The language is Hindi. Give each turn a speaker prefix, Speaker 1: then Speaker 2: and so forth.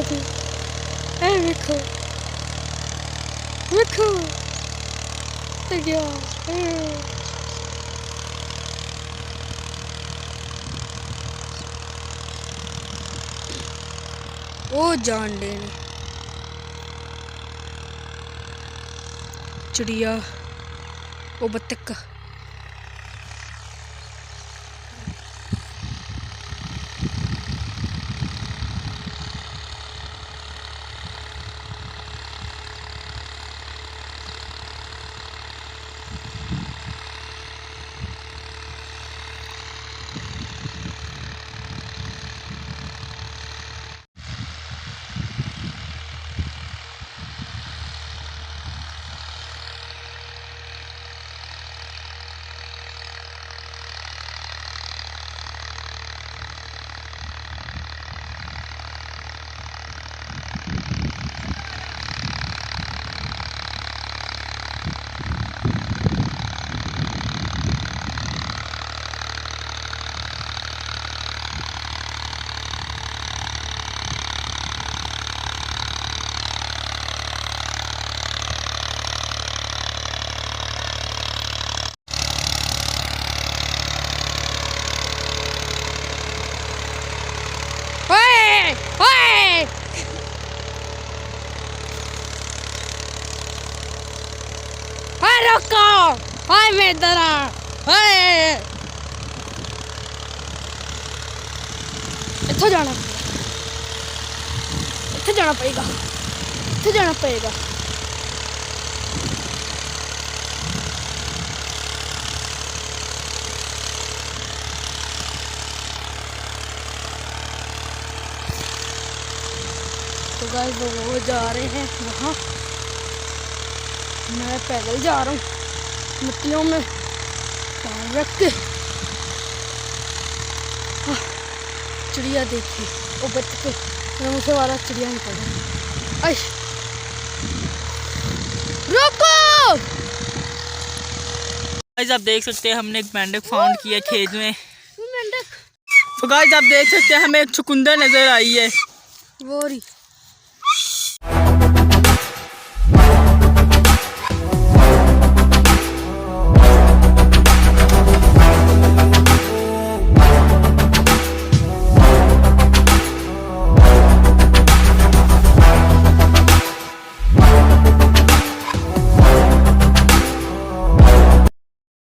Speaker 1: भी देखो देखो वो जान लेने चिड़िया वो बत्तख रुको हाय मैं इधर इत्थों जाना पड़ेगा तो गाइस वो जा रहे हैं वहाँ, मैं पैदल जा रहा हूँ मिट्टियों में पैर रख के। चिड़िया देखी वो बत्तख मुझसे वाला चिड़िया निकल रहा। रुको
Speaker 2: गाइस आप देख सकते हैं हमने एक मेंढक फाउंड किया खेत में। तो गाइस आप देख सकते हैं हमें एक चुकंदर नजर आई है।
Speaker 1: वो रही